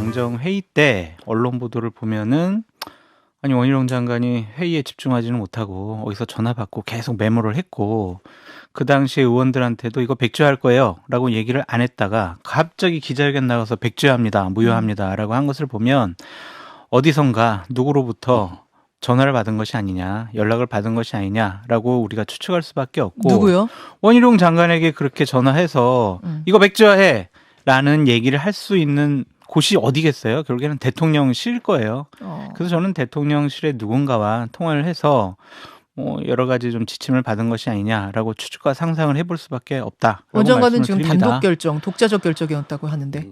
당정회의 때 언론 보도를 보면은 아니 원희룡 장관이 회의에 집중하지는 못하고 어디서 전화 받고 계속 메모를 했고 그 당시에 의원들한테도 이거 백지화할 거예요 라고 얘기를 안 했다가 갑자기 기자회견 나가서 백지화합니다 무효합니다 라고 한 것을 보면 어디선가 누구로부터 전화를 받은 것이 아니냐 연락을 받은 것이 아니냐라고 우리가 추측할 수밖에 없고 누구요? 원희룡 장관에게 그렇게 전화해서 이거 백지화해 라는 얘기를 할 수 있는 곳이 어디겠어요? 결국에는 대통령실일 거예요. 그래서 저는 대통령실의 누군가와 통화를 해서 여러 가지 좀 지침을 받은 것이 아니냐라고 추측과 상상을 해볼 수밖에 없다. 원 장관은 지금 드립니다. 단독 결정, 독자적 결정이었다고 하는데.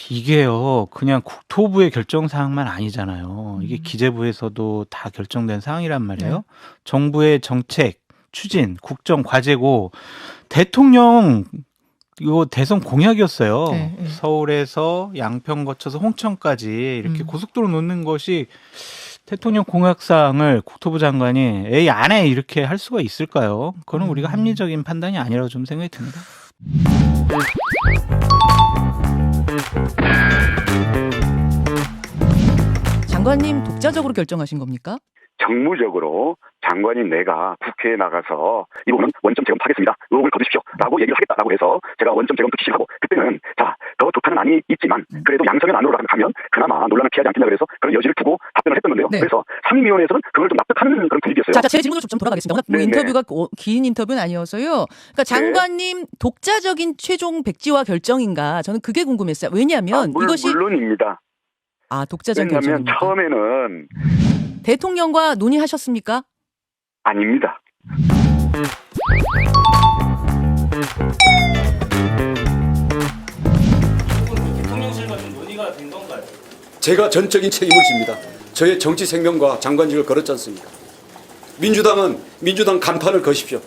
이게요, 그냥 국토부의 결정 사항만 아니잖아요. 이게 기재부에서도 다 결정된 사항이란 말이에요. 네. 정부의 정책, 추진, 국정 과제고 대통령 이거 대선 공약이었어요. 네, 네. 서울에서 양평 거쳐서 홍천까지 이렇게 고속도로 놓는 것이 대통령 공약사항을 국토부 장관이 에이 안 해 이렇게 할 수가 있을까요? 그거는 우리가 합리적인 판단이 아니라고 좀 생각이 듭니다. 장관님 독자적으로 결정하신 겁니까? 정무적으로 장관인 내가 국회에 나가서 이 부분은 원점 재검토하겠습니다. 의혹을 거두십시오. 라고 얘기를 하겠다라고 해서 제가 원점 재검토 지시를 하고 그때는 더 좋다는 안이 있지만 그래도 양성의 안으로 가면 그나마 논란을 피하지 않겠냐 그래서 그런 여지를 두고 답변을 했던 건데요. 네. 그래서 상임위원회에서는 그걸 좀 납득하는 그런 분위기였어요. 자, 제 질문으로 좀 돌아가겠습니다. 워낙 뭐 네네. 인터뷰가 긴 인터뷰는 아니어서요. 그러니까 장관님 독자적인 최종 백지화 결정인가? 저는 그게 궁금했어요. 왜냐하면 이것이 물론입니다. 독자적 왜냐하면 결정입니다. 처음에는 대통령과 논의하셨습니까? 아닙니다. 대통령실과 좀 논의가 된 건가요? 제가 전적인 책임을 집니다. 저의 정치 생명과 장관직을 걸었지 않습니까? 민주당은 민주당 간판을 거십시오.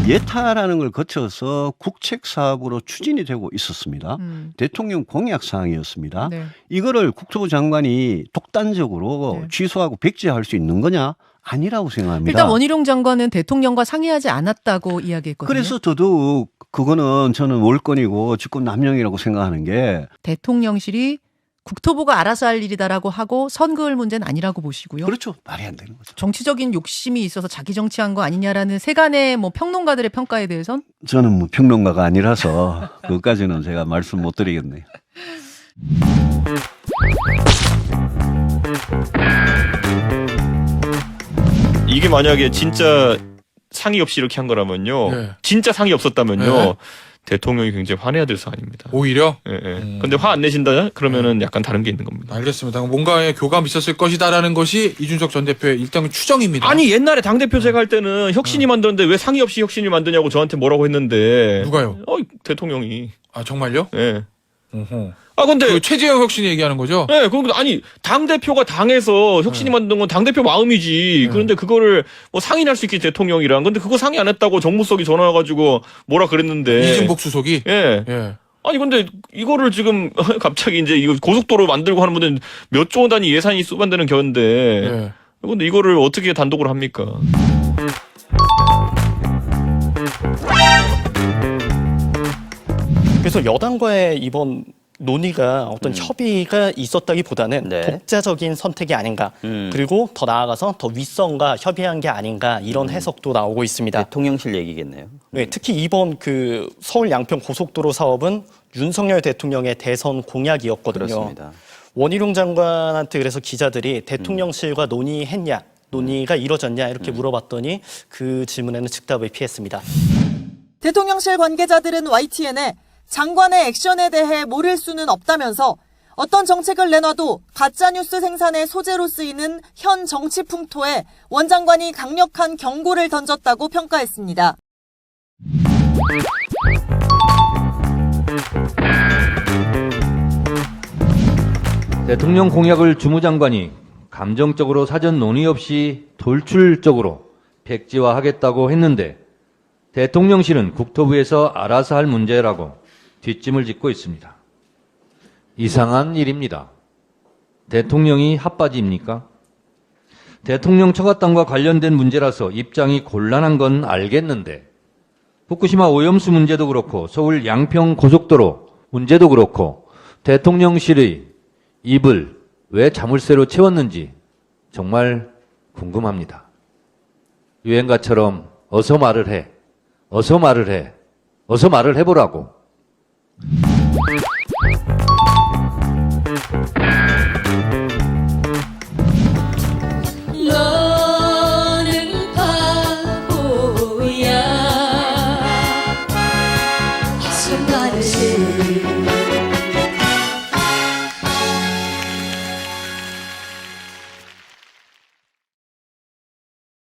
예타라는 걸 거쳐서 국책 사업으로 추진이 되고 있었습니다. 대통령 공약 사항이었습니다. 네. 이거를 국토부 장관이 독단적으로 네. 취소하고 백지화할 수 있는 거냐? 아니라고 생각합니다. 일단 원희룡 장관은 대통령과 상의하지 않았다고 이야기했거든요. 그래서 더더욱 그거는 저는 월권이고 직권남용이라고 생각하는 게 대통령실이 국토부가 알아서 할 일이다라고 하고 선거할 문제는 아니라고 보시고요. 그렇죠. 말이 안 되는 거죠. 정치적인 욕심이 있어서 자기 정치한 거 아니냐라는 세간의 뭐 평론가들의 평가에 대해선 저는 뭐 평론가가 아니라서 그것까지는 제가 말씀 못 드리겠네요. 이게 만약에 진짜 상의 없이 이렇게 한 거라면요. 네. 진짜 상의 없었다면요. 네. 대통령이 굉장히 화내야 될 사안입니다. 오히려? 예, 예. 근데 화 안 내신다? 그러면은 약간 다른 게 있는 겁니다. 알겠습니다. 뭔가의 교감이 있었을 것이다라는 것이 이준석 전 대표의 일단 추정입니다. 아니 옛날에 당대표 제가 할 때는 혁신이 만드는데 왜 상의 없이 혁신을 만드냐고 저한테 뭐라고 했는데. 누가요? 대통령이. 아 정말요? 예. 어허. 근데 그 최재형 혁신 얘기하는 거죠? 네, 아니 당대표가 당에서 혁신이 만든 건 당대표 마음이지. 그런데 그거를 뭐 상의할 수 있겠지 대통령이랑. 근데 그거 상의 안 했다고 정무석이 전화 와가지고 뭐라 그랬는데. 이준복 수석이? 예. 예. 아니 근데 이거를 지금 갑자기 이제 이거 고속도로 만들고 하는 분은 몇 조 단위 예산이 수반되는 겨인데. 예. 근데 이거를 어떻게 단독으로 합니까? 그래서 여당과의 이번 논의가 어떤 협의가 있었다기보다는 네. 독자적인 선택이 아닌가. 그리고 더 나아가서 더 윗선과 협의한 게 아닌가 이런 해석도 나오고 있습니다. 대통령실 얘기겠네요. 네, 특히 이번 그 서울 양평 고속도로 사업은 윤석열 대통령의 대선 공약이었거든요. 그렇습니다. 원희룡 장관한테 그래서 기자들이 대통령실과 논의했냐, 논의가 이뤄졌냐 이렇게 물어봤더니 그 질문에는 즉답을 피했습니다. 대통령실 관계자들은 YTN에 장관의 액션에 대해 모를 수는 없다면서 어떤 정책을 내놔도 가짜뉴스 생산의 소재로 쓰이는 현 정치 풍토에 원 장관이 강력한 경고를 던졌다고 평가했습니다. 대통령 공약을 주무장관이 감정적으로 사전 논의 없이 돌출적으로 백지화하겠다고 했는데 대통령실은 국토부에서 알아서 할 문제라고 뒷짐을 짓고 있습니다. 이상한 일입니다. 대통령이 핫바지입니까? 대통령 처갓당과 관련된 문제라서 입장이 곤란한 건 알겠는데 후쿠시마 오염수 문제도 그렇고 서울 양평 고속도로 문제도 그렇고 대통령실의 입을 왜 자물쇠로 채웠는지 정말 궁금합니다. 유행가처럼 어서 말을 해, 어서 말을 해, 어서 말을 해보라고.